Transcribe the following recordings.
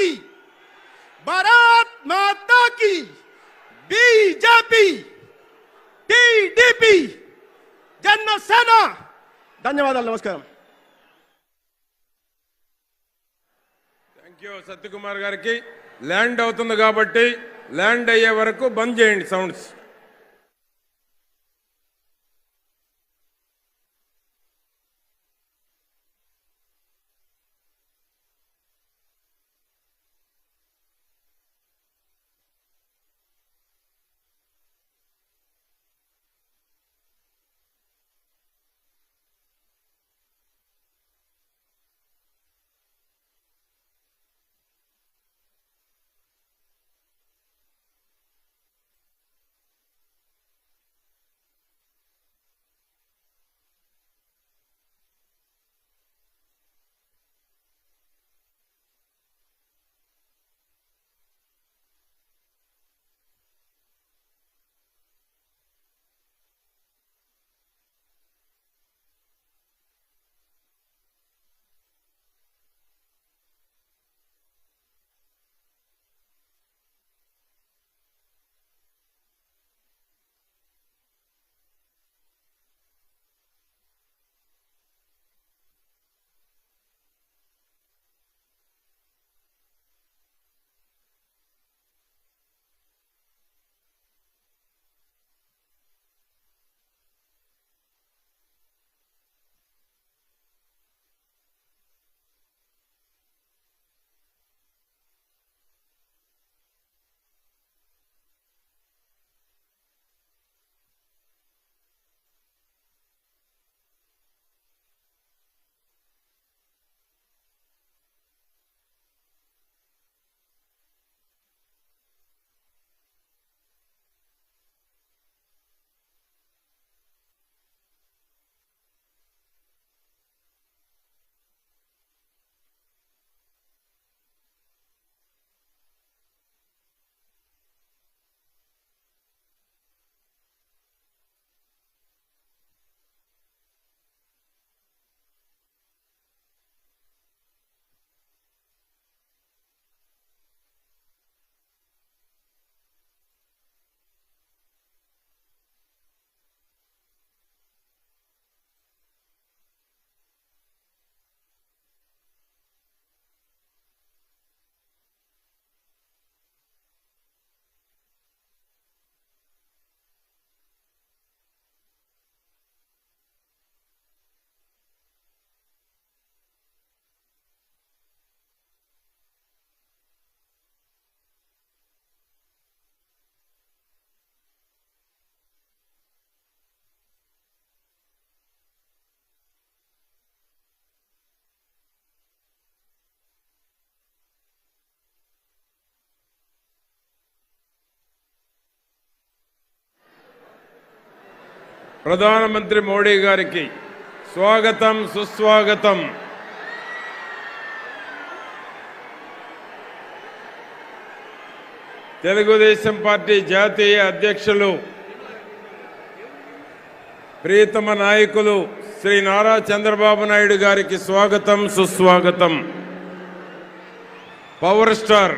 की, भारत माता की, बीजेपी, टीडीपी, जनसेన. ధన్యవాదాలు. నమస్కారం. థ్యాంక్ యూ సత్యకుమార్ గారికి. ల్యాండ్ అవుతుంది కాబట్టి ల్యాండ్ అయ్యే వరకు బంద్ చేయండి సౌండ్స్. ప్రధానమంత్రి మోడీ గారికి స్వాగతం, సుస్వాగతం. తెలుగుదేశం పార్టీ జాతీయ అధ్యక్షులు ప్రియతమ నాయకులు శ్రీ నారా చంద్రబాబు నాయుడు గారికి స్వాగతం, సుస్వాగతం. పవర్ స్టార్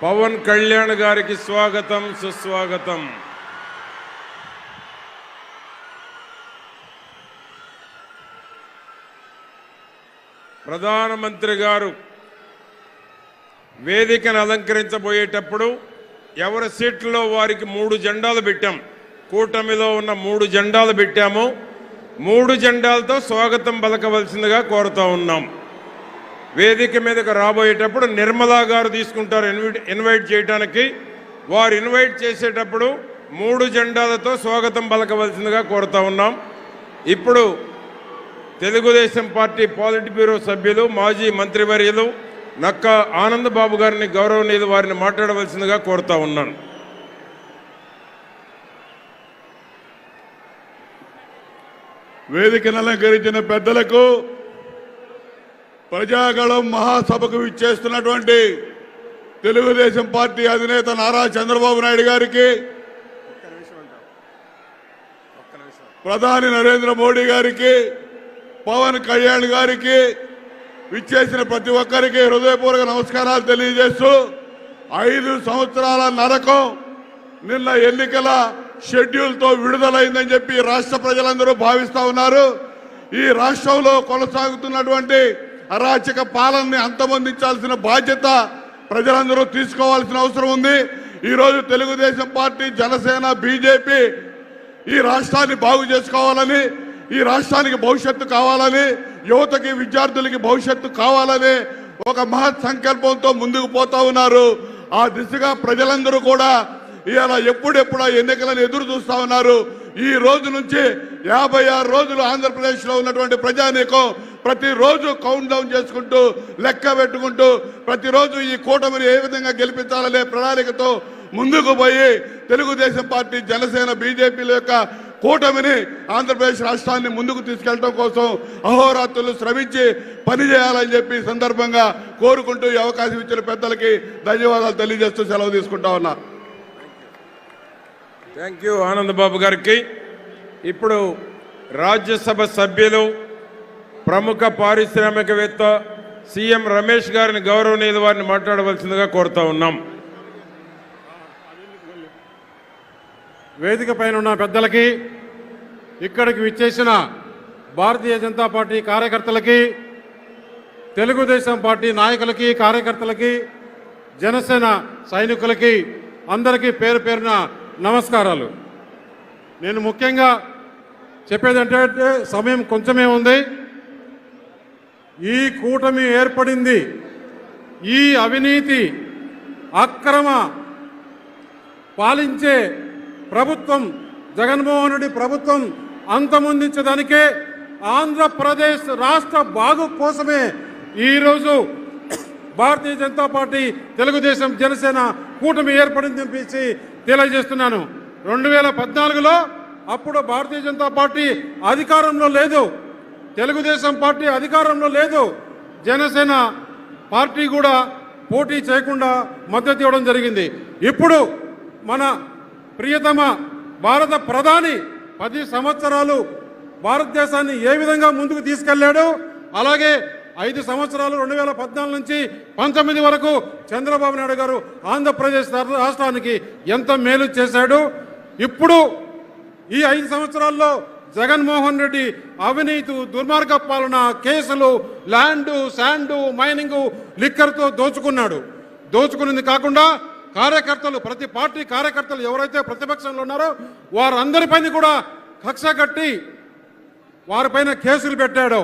పవన్ కళ్యాణ్ గారికి స్వాగతం, సుస్వాగతం. ప్రధానమంత్రి గారు వేదికను అలంకరించబోయేటప్పుడు ఎవరి సీట్లలో వారికి 3 జెండాలు పెట్టాం. కూటమిలో ఉన్న 3 జెండాలు పెట్టాము. 3 జెండాలతో స్వాగతం పలకవలసిందిగా కోరుతా ఉన్నాం. వేదిక మీదకు రాబోయేటప్పుడు నిర్మలా గారు తీసుకుంటారు ఇన్వైట్ చేయడానికి. వారు ఇన్వైట్ చేసేటప్పుడు 3 జెండాలతో స్వాగతం పలకవలసిందిగా కోరుతా ఉన్నాం. ఇప్పుడు తెలుగుదేశం పార్టీ పాలిట్ బ్యూరో సభ్యులు మాజీ మంత్రివర్యులు నక్కా ఆనందబాబు గారిని గౌరవనీయులు వారిని మాట్లాడవలసిందిగా కోరుతా ఉన్నాను. వేదికను అలంకరించిన పెద్దలకు, ప్రజాగళం మహాసభకు విచ్చేస్తున్నటువంటి తెలుగుదేశం పార్టీ అధినేత నారా చంద్రబాబు నాయుడు గారికి, ప్రధాని నరేంద్ర మోడీ గారికి, పవన్ కళ్యాణ్ గారికి, విచ్చేసిన ప్రతి ఒక్కరికి హృదయపూర్వక నమస్కారాలు తెలియజేస్తూ 5 సంవత్సరాల నరకం నిన్న ఎన్నికల షెడ్యూల్తో విడుదలైందని చెప్పి రాష్ట్ర ప్రజలందరూ భావిస్తా ఉన్నారు. ఈ రాష్ట్రంలో కొనసాగుతున్నటువంటి అరాచక పాలనని అంతమొందించాల్సిన బాధ్యత ప్రజలందరూ తీసుకోవాల్సిన అవసరం ఉంది. ఈరోజు తెలుగుదేశం పార్టీ, జనసేన, బీజేపీ ఈ రాష్ట్రాన్ని బాగు చేసుకోవాలని, ఈ రాష్ట్రానికి భవిష్యత్తు కావాలని, యువతకి విద్యార్థులకి భవిష్యత్తు కావాలని ఒక మహత్ సంకల్పంతో ముందుకు పోతా ఉన్నారు. ఆ దిశగా ప్రజలందరూ కూడా ఇవాళ ఎప్పుడెప్పుడు ఎన్నికలను ఎదురు చూస్తా ఉన్నారు. ఈ రోజు నుంచి 56 రోజులు ఆంధ్రప్రదేశ్లో ఉన్నటువంటి ప్రజానీకం ప్రతిరోజు కౌంట్ డౌన్ చేసుకుంటూ, లెక్క పెట్టుకుంటూ, ప్రతిరోజు ఈ కూటమిని ఏ విధంగా గెలిపించాలనే ప్రణాళికతో ముందుకు పోయి తెలుగుదేశం పార్టీ, జనసేన, బీజేపీల యొక్క కూటమిని ఆంధ్రప్రదేశ్ రాష్ట్రాన్ని ముందుకు తీసుకెళ్లడం కోసం అహోరాత్రులు శ్రమించి పనిచేయాలని చెప్పి సందర్భంగా కోరుకుంటూ ఈ అవకాశం ఇచ్చిన పెద్దలకి ధన్యవాదాలు తెలియజేస్తూ సెలవు తీసుకుంటా ఉన్నా. థ్యాంక్ యూ ఆనందబాబు గారికి. ఇప్పుడు రాజ్యసభ సభ్యులు, ప్రముఖ పారిశ్రామికవేత్త సీఎం రమేష్ గారిని, గౌరవనీయుల వారిని మాట్లాడవలసిందిగా కోరుతా ఉన్నాం. వేదిక పైన ఉన్న పెద్దలకి, ఇక్కడికి విచ్చేసిన భారతీయ జనతా పార్టీ కార్యకర్తలకి, తెలుగుదేశం పార్టీ నాయకులకి, కార్యకర్తలకి, జనసేన సైనికులకి అందరికీ పేరు పేరున నమస్కారాలు. నేను ముఖ్యంగా చెప్పేదంటే సమయం కొంచెమే ఉంది. ఈ కూటమి ఏర్పడింది ఈ అవినీతి అక్రమ పాలించే ప్రభుత్వం, జగన్మోహన్ రెడ్డి ప్రభుత్వం అంతమొందించడానికే, ఆంధ్రప్రదేశ్ రాష్ట్ర బాగు కోసమే ఈరోజు భారతీయ జనతా పార్టీ, తెలుగుదేశం, జనసేన కూటమి ఏర్పడింది చెప్పేసి తెలియజేస్తున్నాను. 2014లో అప్పుడు భారతీయ జనతా పార్టీ అధికారంలో లేదు, తెలుగుదేశం పార్టీ అధికారంలో లేదు, జనసేన పార్టీ కూడా పోటీ చేయకుండా మద్దతు ఇవ్వడం జరిగింది. ఇప్పుడు మన ప్రియతమ భారత ప్రధాని 10 సంవత్సరాలు భారతదేశాన్ని ఏ విధంగా ముందుకు తీసుకెళ్లాడు, అలాగే 5 సంవత్సరాలు 2014 నుంచి 19 వరకు చంద్రబాబు నాయుడు గారు ఆంధ్రప్రదేశ్ రాష్ట్రానికి ఎంత మేలు చేశాడు. ఇప్పుడు ఈ 5 సంవత్సరాల్లో జగన్మోహన్ రెడ్డి అవినీతి, దుర్మార్గ పాలన, కేసులు, ల్యాండు, శాండు, మైనింగు, లిక్కర్తో దోచుకున్నాడు. దోచుకున్నది కాకుండా కార్యకర్తలు, ప్రతి పార్టీ కార్యకర్తలు ఎవరైతే ప్రతిపక్షంలో ఉన్నారో వారందరిపైన కూడా కక్ష కట్టి వారిపైన కేసులు పెట్టాడో,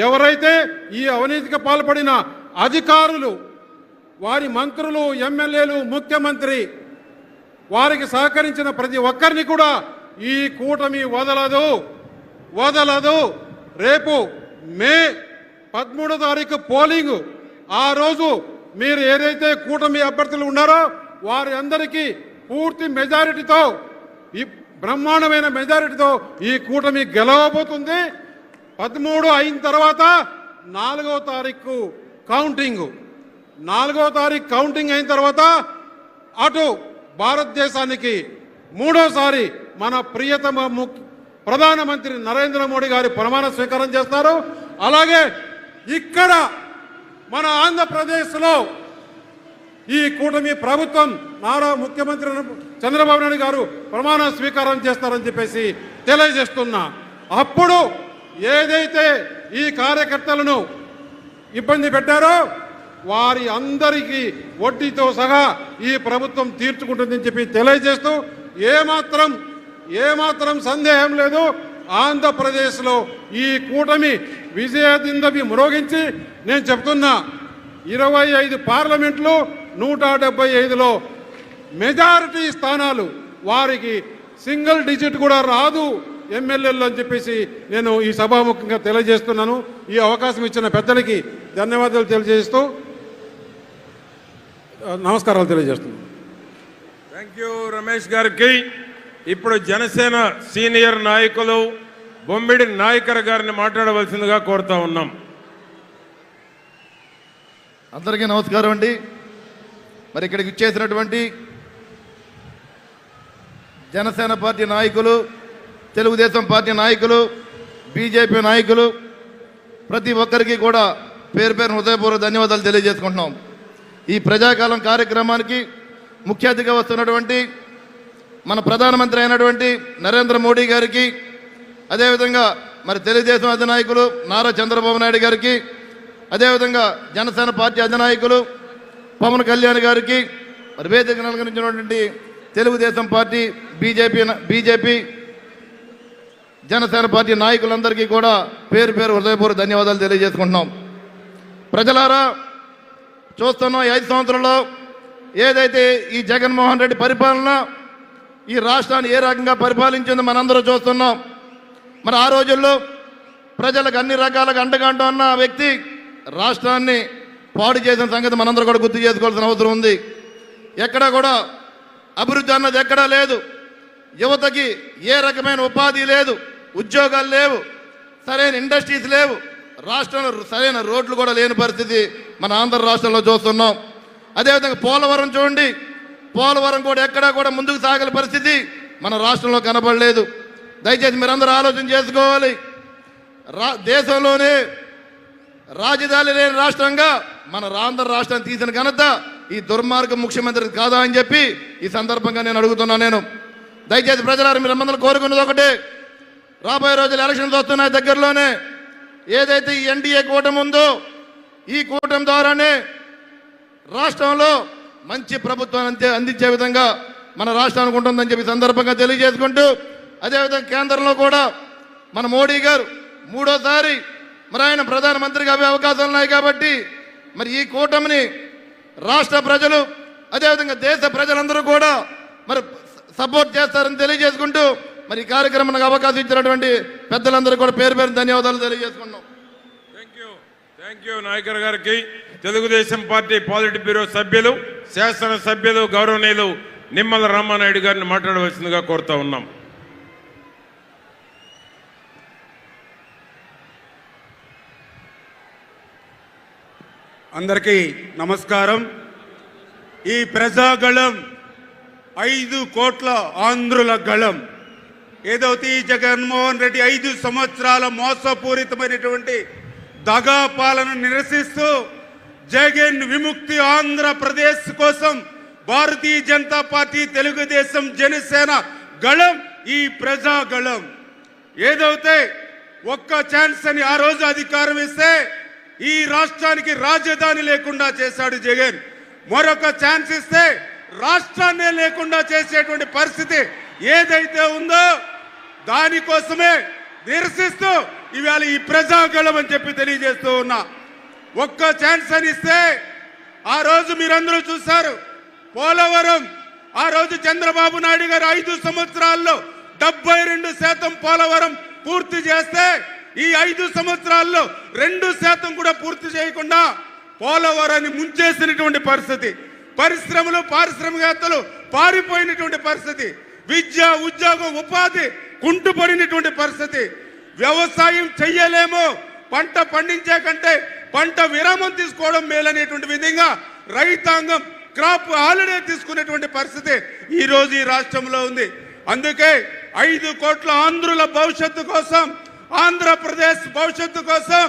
ఎవరైతే ఈ అవినీతికి పాల్పడిన అధికారులు, వారి మంత్రులు, ఎమ్మెల్యేలు, ముఖ్యమంత్రి, వారికి సహకరించిన ప్రతి ఒక్కరిని కూడా ఈ కూటమి వదలదు. రేపు మే 13వ తారీఖు పోలింగ్, ఆ రోజు మీరు ఏదైతే కూటమి అభ్యర్థులు ఉన్నారో వారి అందరికీ పూర్తి మెజారిటీతో, ఈ బ్రహ్మాండమైన మెజారిటీతో ఈ కూటమి గెలవబోతుంది. 13 అయిన తర్వాత 4వ తారీఖు కౌంటింగ్, 4వ తారీఖు కౌంటింగ్ అయిన తర్వాత అటు భారతదేశానికి 3వసారి మన ప్రియతమ ప్రధానమంత్రి నరేంద్ర మోడీ గారి ప్రమాణ స్వీకారం చేస్తారు. అలాగే ఇక్కడ మన ఆంధ్రప్రదేశ్లో ఈ కూటమి ప్రభుత్వం, ముఖ్యమంత్రి చంద్రబాబు నాయుడు గారు ప్రమాణ స్వీకారం చేస్తారని చెప్పేసి తెలియజేస్తున్నా. అప్పుడు ఏదైతే ఈ కార్యకర్తలను ఇబ్బంది పెట్టారో వారి అందరికీ వడ్డీతో సహా ఈ ప్రభుత్వం తీర్చుకుంటుందని చెప్పి తెలియజేస్తూ, ఏమాత్రం సందేహం లేదు, ఆంధ్రప్రదేశ్లో ఈ కూటమి విజయదిందవి మ్రోగించి, నేను చెప్తున్నా 25 పార్లమెంట్లు, 175లో మెజారిటీ స్థానాలు, వారికి సింగిల్ డిజిట్ కూడా రాదు ఎమ్మెల్యేలు అని చెప్పేసి నేను ఈ సభాముఖంగా తెలియజేస్తున్నాను. ఈ అవకాశం ఇచ్చిన పెద్దలకి ధన్యవాదాలు తెలియజేస్తూ నమస్కారాలు తెలియజేస్తున్నాను. థ్యాంక్ యూ రమేష్ గారికి. ఇప్పుడు జనసేన సీనియర్ నాయకులు బొమ్మిడి నాయకర్ గారిని మాట్లాడవలసిందిగా కోరుతా ఉన్నాం. అందరికీ నమస్కారం అండి. మరి ఇక్కడికి ఇచ్చేసినటువంటి జనసేన పార్టీ నాయకులు, తెలుగుదేశం పార్టీ నాయకులు, బీజేపీ నాయకులు, ప్రతి ఒక్కరికి కూడా పేరు పేరు హృదయపూర్వక ధన్యవాదాలు తెలియజేసుకుంటున్నాం. ఈ ప్రజాకాలం కార్యక్రమానికి ముఖ్య అతిథిగా వస్తున్నటువంటి మన ప్రధానమంత్రి అయినటువంటి నరేంద్ర మోడీ గారికి, అదేవిధంగా మరి తెలుగుదేశం అధినాయకులు నారా చంద్రబాబు నాయుడు గారికి, అదేవిధంగా జనసేన పార్టీ అధినాయకులు పవన్ కళ్యాణ్ గారికి, మరి వేదికను అలంకరించినటువంటి Telugu Desam party, BJP Jana Sena party నాయకులందరికీ కూడా పేరు పేరు హృదయపూర్వక ధన్యవాదాలు తెలియజేసుకుంటున్నాం. ప్రజలారా, చూస్తున్నాం ఈ 5 సంవత్సరాల్లో ఏదైతే ఈ జగన్మోహన్ రెడ్డి పరిపాలన ఈ రాష్ట్రాన్ని ఏ రకంగా పరిపాలించిందో మనందరూ చూస్తున్నాం. మరి ఆ రోజుల్లో ప్రజలకు అన్ని రకాలుగా అండగా ఉన్న వ్యక్తి రాష్ట్రాన్ని పాడు చేసిన సంగతి మనందరూ కూడా గుర్తు చేసుకోవాల్సిన అవసరం ఉంది. ఎక్కడా కూడా అభివృద్ధి అన్నది ఎక్కడా లేదు. యువతకి ఏ రకమైన ఉపాధి లేదు, ఉద్యోగాలు లేవు, సరైన ఇండస్ట్రీస్ లేవు, రాష్ట్రంలో సరైన రోడ్లు కూడా లేని పరిస్థితి మన ఆంధ్ర రాష్ట్రంలో చూస్తున్నాం. అదేవిధంగా పోలవరం చూడండి, పోలవరం కూడా ఎక్కడా కూడా ముందుకు సాగల పరిస్థితి మన రాష్ట్రంలో కనబడలేదు. దయచేసి మీరందరూ ఆలోచన చేసుకోవాలి. దేశంలోనే రాజధాని లేని రాష్ట్రంగా మన ఆంధ్ర రాష్ట్రాన్ని తీసిన ఘనత ఈ దుర్మార్గ ముఖ్యమంత్రి కాదా అని చెప్పి ఈ సందర్భంగా నేను అడుగుతున్నాను. దయచేసి ప్రజలారా, మీరు అందరూ కోరుకున్నది ఒకటే, రాబోయే రోజులు ఎలక్షన్స్ వస్తున్నాయి దగ్గరలోనే. ఏదైతే ఈ ఎన్డీఏ కూటమి ఉందో ఈ కూటమి ద్వారానే రాష్ట్రంలో మంచి ప్రభుత్వాన్ని అందించే విధంగా మన రాష్ట్రానికి ఉంటుందని చెప్పి సందర్భంగా తెలియజేసుకుంటూ, అదేవిధంగా కేంద్రంలో కూడా మన మోడీ గారు 3వ సారి మరి ఆయన ప్రధానమంత్రిగా అయ్యే అవకాశాలు ఉన్నాయి కాబట్టి మరి ఈ కూటమిని రాష్ట్ర ప్రజలు అదేవిధంగా దేశ ప్రజలందరూ కూడా మరి సపోర్ట్ చేస్తారని తెలియజేసుకుంటూ, మరి ఈ కార్యక్రమానికి అవకాశం ఇచ్చినటువంటి పెద్దలందరూ కూడా పేరు పేరు ధన్యవాదాలు తెలియజేసుకున్నాం. థ్యాంక్ యూ నాయకర్ గారికి. తెలుగుదేశం పార్టీ పాలిట్ బ్యూరో సభ్యులు, శాసన సభ్యులు గౌరవనీయులు నిమ్మల రామానాయుడు గారిని మాట్లాడవలసిందిగా కోరుతా ఉన్నాం. అందరికీ నమస్కారం. ఈ ప్రజాగళం 5 కోట్ల ఆంధ్రుల గళం. ఏదైతే ఈ జగన్మోహన్ రెడ్డి 5 సంవత్సరాల మోసపూరితమైనటువంటి దగా పాలన నిరసిస్తూ జగన్ విముక్తి ఆంధ్రప్రదేశ్ కోసం భారతీయ జనతా పార్టీ, తెలుగుదేశం, జనసేన గళం ఈ ప్రజాగళం. ఏదైతే ఒక్క ఛాన్స్ అని ఆ రోజు అధికారం ఇస్తే ఈ రాష్ట్రానికి రాజధాని లేకుండా చేశాడు జగన్. మరొక ఛాన్స్ ఇస్తే రాష్ట్రాన్నే లేకుండా చేసేటువంటి పరిస్థితి ఏదైతే ఉందో దానికోసమే నిరసిస్తూ ఇవాళ ఈ ప్రజాగళం అని చెప్పి తెలియజేస్తూ ఉన్నా. ఒక్క ఛాన్స్ అని ఇస్తే ఆ రోజు మీరందరూ చూశారు, పోలవరం ఆ రోజు చంద్రబాబు నాయుడు గారు 5 సంవత్సరాల్లో 72% పోలవరం పూర్తి చేస్తే ఈ 5 సంవత్సరాల్లో 2% కూడా పూర్తి చేయకుండా పోలవరాన్ని ముంచేసినటువంటి పరిస్థితి. పరిశ్రమలు, పారిశ్రామికవేత్తలు పారిపోయినటువంటి పరిస్థితి. విద్య, ఉద్యోగం, ఉపాధి కుంటుపడినటువంటి పరిస్థితి. వ్యవసాయం చెయ్యలేము, పంట పండించే కంటే పంట విరామం తీసుకోవడం మేలనేటువంటి విధంగా రైతాంగం క్రాప్ హాలిడే తీసుకునేటువంటి పరిస్థితి ఈ రోజు ఈ రాష్ట్రంలో ఉంది. అందుకే 5 కోట్ల ఆంధ్రుల భవిష్యత్తు కోసం, ఆంధ్రప్రదేశ్ భవిష్యత్తు కోసం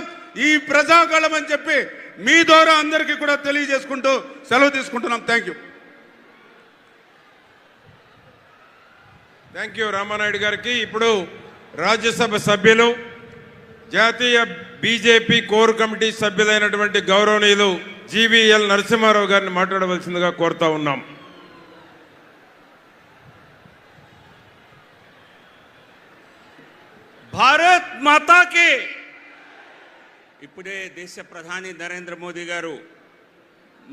ఈ ప్రజాగళం అని చెప్పి మీ ద్వారా అందరికీ కూడా తెలియజేసుకుంటూ సెలవు తీసుకుంటున్నాం. థ్యాంక్ యూ రామానాయుడు గారికి. ఇప్పుడు రాజ్యసభ సభ్యులు, జాతీయ బీజేపీ కోర్ కమిటీ సభ్యులైనటువంటి గౌరవనీయులు జీవీఎల్ నరసింహారావు గారిని మాట్లాడవలసిందిగా కోరుతా ఉన్నాం. భారత్ మాతాకి. ఇప్పుడే దేశ ప్రధాని నరేంద్ర మోదీ గారు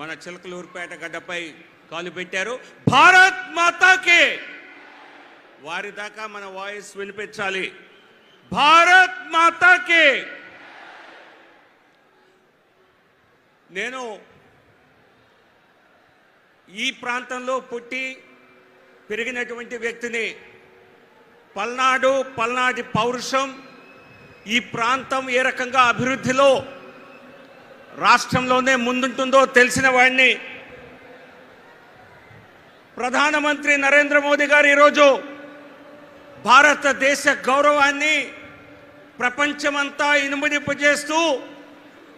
మన చిలకలూరుపేట గడ్డపై కాలు పెట్టారు. భారత్ మాతాకి. వారి దాకా మన వాయిస్ వినిపించాలి. భారత్ మాతాకి. నేను ఈ ప్రాంతంలో పుట్టి పెరిగినటువంటి వ్యక్తిని. పల్నాటి పౌరుషం, ఈ ప్రాంతం ఏ రకంగా అభివృద్ధిలో రాష్ట్రంలోనే ముందుంటుందో తెలిసిన వాడిని. ప్రధానమంత్రి నరేంద్ర మోదీ గారు ఈరోజు భారతదేశ గౌరవాన్ని ప్రపంచమంతా ఇనుమడింపజేస్తూ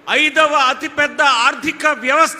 5వ అతిపెద్ద ఆర్థిక వ్యవస్థ